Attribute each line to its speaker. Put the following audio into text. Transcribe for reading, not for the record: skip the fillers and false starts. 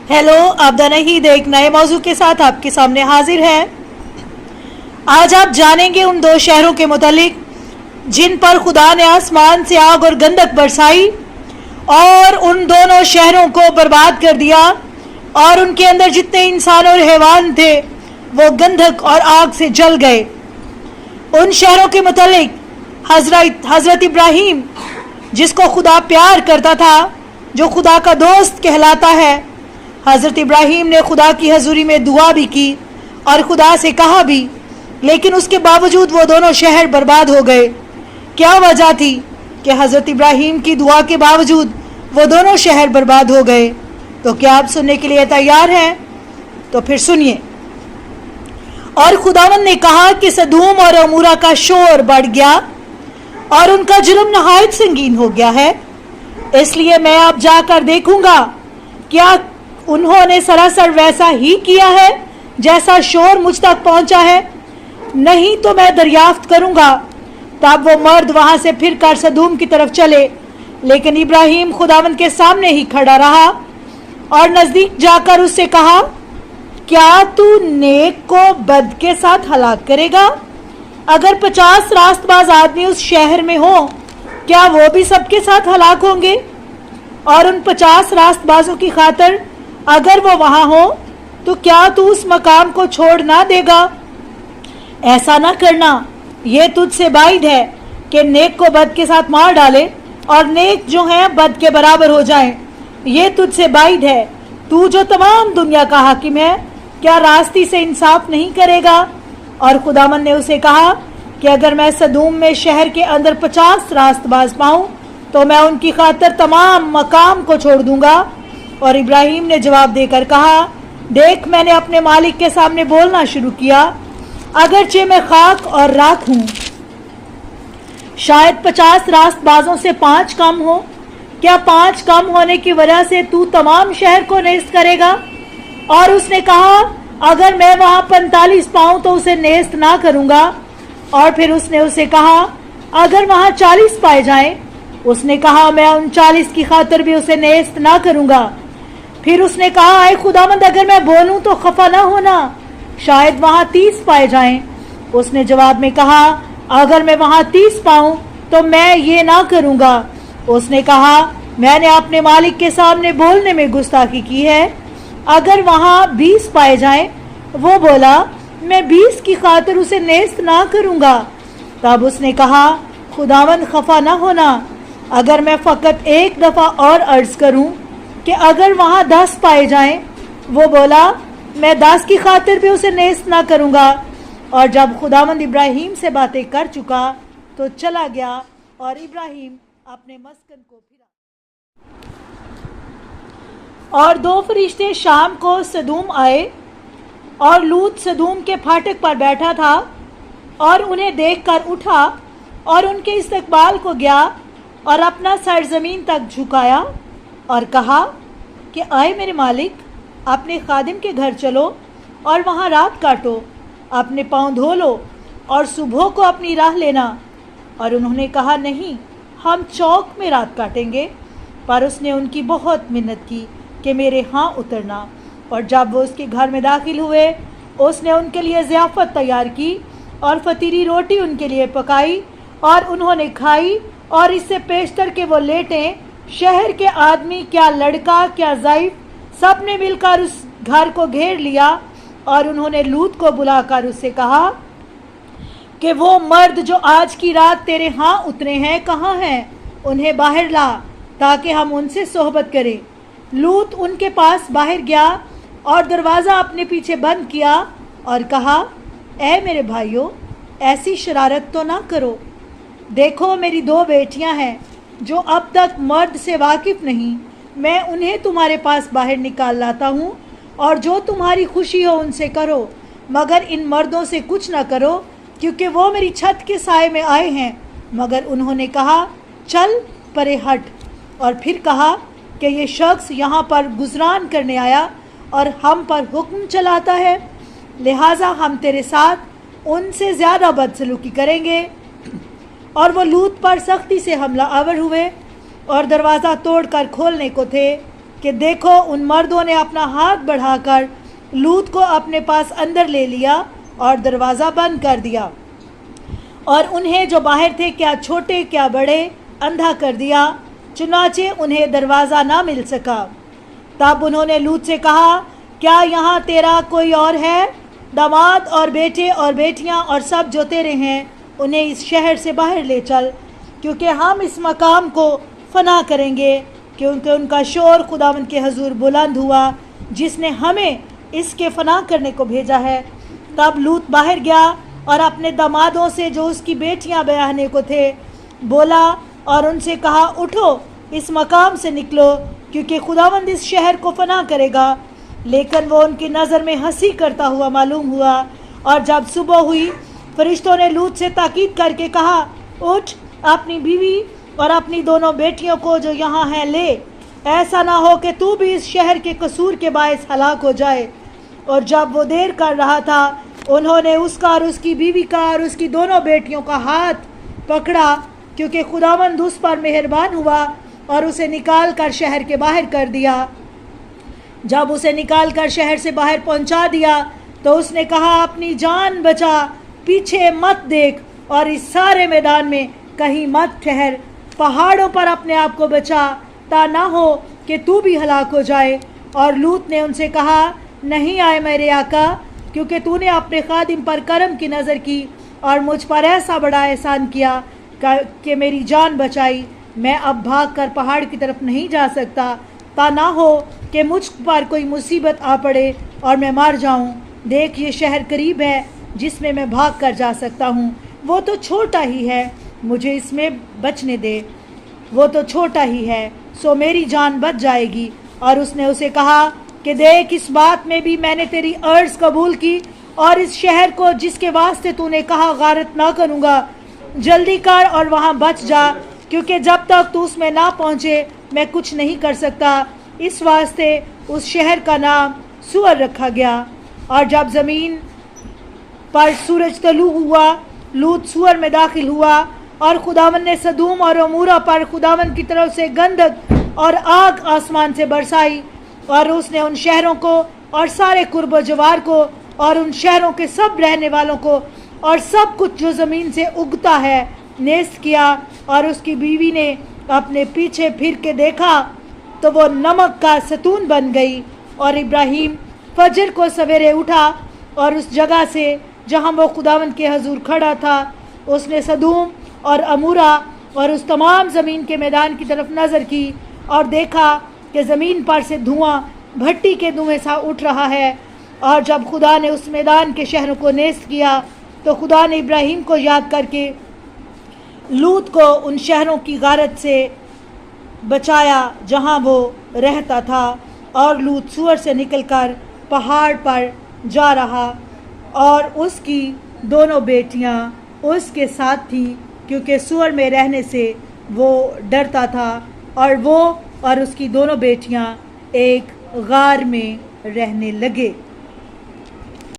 Speaker 1: Hello, Abida नहीद एक नए मौजू के साथ आपके सामने हाजिर है। आज आप जानेंगे उन दो शहरों के मुतालिक जिन पर खुदा ने आसमान से आग और गंधक बरसाई और उन दोनों शहरों को बर्बाद कर दिया और उनके अंदर जितने इंसान और हैवान थे वो गंधक और आग से जल गए। उन शहरों के मुतालिक हज़रत इब्राहीम, जिसको खुदा प्यार करता था, जो खुदा का दोस्त कहलाता है, हज़रत इब्राहीम ने खुदा की हजूरी में दुआ भी की और खुदा से कहा भी, लेकिन उसके बावजूद वो दोनों शहर बर्बाद हो गए। क्या वजह थी कि हज़रत इब्राहीम की दुआ के बावजूद वो दोनों शहर बर्बाद हो गए? तो क्या आप सुनने के लिए तैयार हैं? तो फिर सुनिए। और खुदावंद ने कहा कि सदूम और अमूरा का शोर बढ़ गया और उनका जुर्म नहायत संगीन हो गया है, इसलिए मैं अब जाकर देखूंगा क्या उन्होंने सरासर वैसा ही किया है जैसा शोर मुझ तक पहुंचा है। नहीं तो मैं दरियाफ्त करूंगा। तब वो मर्द वहां से फिर कर सदूम की तरफ चले, लेकिन इब्राहीम खुदावंद के सामने ही खड़ा रहा और नजदीक जाकर उससे कहा, क्या तू नेक को बद के साथ हलाक करेगा? अगर 50 रास्तबाज आदमी उस शहर में हो, क्या वो भी सबके साथ हलाक होंगे? और उन 50 रास्तबाजों की खातिर अगर वो वहां हो तो क्या तू उस मकाम को छोड़ ना देगा? ऐसा ना करना, ये तुझसे बाइद है कि नेक को बद के साथ मार डाले और नेक जो है बद के बराबर हो जाए। ये तुझसे बाइद है। तू जो तमाम दुनिया का हाकिम है, क्या रास्ती से इंसाफ नहीं करेगा? और खुदावंद ने उसे कहा कि अगर मैं सदूम में शहर के अंदर 50 रास्तबाज पाऊं तो मैं उनकी खातिर तमाम मकाम को छोड़ दूंगा। और इब्राहीम ने जवाब देकर कहा, देख, मैंने अपने मालिक के सामने बोलना शुरू किया, अगरचे मैं खाक और राख हूं। शायद 50 रास्तबाजों से 5 कम हो। क्या 5 कम होने की वजह से तू तमाम शहर को नेस्त करेगा? और उसने कहा, अगर मैं वहां 45 पाऊं तो उसे नेस्त ना करूंगा। और फिर उसने उसे कहा, अगर वहां 40 पाए जाएं। उसने कहा, मैं उन 40 की खातिर भी उसे नेस्त ना करूंगा। फिर उसने कहा, आए खुदावंद, अगर मैं बोलूं तो खफा ना होना, शायद वहां 30 पाए जाएं। उसने जवाब में कहा, अगर मैं वहां 30 पाऊं तो मैं ये ना करूंगा। उसने कहा, मैंने अपने मालिक के सामने बोलने में गुस्ताखी की है, अगर वहां 20 पाए जाएं। वो बोला, मैं 20 की खातिर उसे नेस्त ना करूंगा। तब उसने कहा, खुदावंद, खफा ना होना, अगर मैं फकत एक दफा और अर्ज करूं कि अगर वहां 10 पाए जाएं। वो बोला, मैं 10 की खातिर भी उसे नेस्त ना करूंगा। और जब खुदावंद इब्राहीम से बातें कर चुका तो चला गया और इब्राहीम अपने मस्कन को फिरा। और 2 फरिश्ते शाम को सदूम आए और लूत सदूम के फाटक पर बैठा था और उन्हें देखकर उठा और उनके इस्तकबाल को गया और अपना सर जमीन तक झुकाया और कहा कि आए मेरे मालिक, अपने खादिम के घर चलो और वहाँ रात काटो, अपने पाँव धो लो और सुबह को अपनी राह लेना। और उन्होंने कहा, नहीं, हम चौक में रात काटेंगे। पर उसने उनकी बहुत मिन्नत की कि मेरे यहाँ उतरना। और जब वो उसके घर में दाखिल हुए, उसने उनके लिए ज़ियाफ़त तैयार की और फतीरी रोटी उनके लिए पकाई और उन्होंने खाई। और इससे पेशतर के वो लेटें, शहर के आदमी, क्या लड़का क्या ज़ाइफ, सब ने मिलकर उस घर को घेर लिया। और उन्होंने लूत को बुलाकर उससे कहा कि वो मर्द जो आज की रात तेरे यहाँ उतरे हैं कहाँ हैं? उन्हें बाहर ला ताकि हम उनसे सोहबत करें। लूत उनके पास बाहर गया और दरवाज़ा अपने पीछे बंद किया और कहा, ऐ मेरे भाइयों, ऐसी शरारत तो ना करो। देखो, मेरी 2 बेटियां हैं जो अब तक मर्द से वाकिफ नहीं। मैं उन्हें तुम्हारे पास बाहर निकाल लाता हूँ और जो तुम्हारी खुशी हो उनसे करो, मगर इन मर्दों से कुछ ना करो, क्योंकि वो मेरी छत के साए में आए हैं। मगर उन्होंने कहा, चल परे हट। और फिर कहा कि ये शख्स यहाँ पर गुजरान करने आया और हम पर हुक्म चलाता है, लिहाजा हम तेरे साथ उनसे ज़्यादा बदसलूकी करेंगे। और वो लूत पर सख्ती से हमला आवर हुए और दरवाज़ा तोड़कर खोलने को थे कि देखो उन मर्दों ने अपना हाथ बढ़ाकर लूत को अपने पास अंदर ले लिया और दरवाज़ा बंद कर दिया, और उन्हें जो बाहर थे, क्या छोटे क्या बड़े, अंधा कर दिया, चुनाचे उन्हें दरवाज़ा ना मिल सका। तब उन्होंने लूत से कहा, क्या यहाँ तेरा कोई और है? दामाद और बेटे और बेटियाँ और सब जो तेरे हैं, उन्हें इस शहर से बाहर ले चल, क्योंकि हम इस मकाम को फना करेंगे, क्योंकि उनका शोर खुदावंद के हजूर बुलंद हुआ, जिसने हमें इसके फना करने को भेजा है। तब लूत बाहर गया और अपने दामादों से जो उसकी बेटियां ब्याहने को थे बोला और उनसे कहा, उठो इस मकाम से निकलो, क्योंकि खुदावंद इस शहर को फना करेगा। लेकिन वो उनकी नज़र में हंसी करता हुआ मालूम हुआ। और जब सुबह हुई, फरिश्तों ने लूत से ताकीद करके कहा, उठ अपनी बीवी और अपनी दोनों बेटियों को जो यहाँ हैं ले, ऐसा ना हो कि तू भी इस शहर के कसूर के बायस हलाक हो जाए। और जब वो देर कर रहा था, उन्होंने उसका और उसकी बीवी का और उसकी दोनों बेटियों का हाथ पकड़ा, क्योंकि खुदावंद उस पर मेहरबान हुआ और उसे निकाल कर शहर के बाहर कर दिया। जब उसे निकाल कर शहर से बाहर पहुंचा दिया तो उसने कहा, अपनी जान बचा, पीछे मत देख और इस सारे मैदान में कहीं मत ठहर, पहाड़ों पर अपने आप को बचा, ता ना हो कि तू भी हलाक हो जाए। और लूत ने उनसे कहा, नहीं आए मेरे आका, क्योंकि तूने अपने खादिम पर करम की नज़र की और मुझ पर ऐसा बड़ा एहसान किया कि मेरी जान बचाई। मैं अब भाग कर पहाड़ की तरफ नहीं जा सकता, ता ना हो कि मुझ पर कोई मुसीबत आ पड़े और मैं मर जाऊं। देख ये शहर करीब है जिसमें मैं भाग कर जा सकता हूं, वो तो छोटा ही है, मुझे इसमें बचने दे, वो तो छोटा ही है, सो मेरी जान बच जाएगी। और उसने उसे कहा कि देख, इस बात में भी मैंने तेरी अर्ज़ कबूल की, और इस शहर को जिसके वास्ते तूने कहा गारत ना करूँगा, जल्दी कर और वहाँ बच जा, क्योंकि जब तक तू उसमें ना पहुँचे मैं कुछ नहीं कर सकता। इस वास्ते उस शहर का नाम सुअर रखा गया। और जब ज़मीन पर सूरज तलू हुआ, लूत सुअर में दाखिल हुआ, और खुदावंद ने सदूम और अमूरा पर खुदावंद की तरफ से गंधक और आग आसमान से बरसाई, और उसने उन शहरों को और सारे कुर्ब जवार को और उन शहरों के सब रहने वालों को और सब कुछ जो ज़मीन से उगता है नेस्त किया। और उसकी बीवी ने अपने पीछे फिर के देखा तो वो नमक का सतून बन गई। और इब्राहिम फजर को सवेरे उठा और उस जगह से जहाँ वो खुदावंद के हजूर खड़ा था, उसने सदूम और अमूरा और उस तमाम ज़मीन के मैदान की तरफ नज़र की और देखा कि ज़मीन पर से धुआं भट्टी के धुएं सा उठ रहा है। और जब खुदा ने उस मैदान के शहरों को नेस्त किया तो खुदा ने इब्राहिम को याद करके लूत को उन शहरों की गारत से बचाया जहां वो रहता था। और लूत सूअर से निकलकर पहाड़ पर जा रहा और उसकी दोनों बेटियां उसके साथ थीं, क्योंकि सूअर में रहने से वो डरता था। और वो और उसकी दोनों बेटियां एक गार में रहने लगे।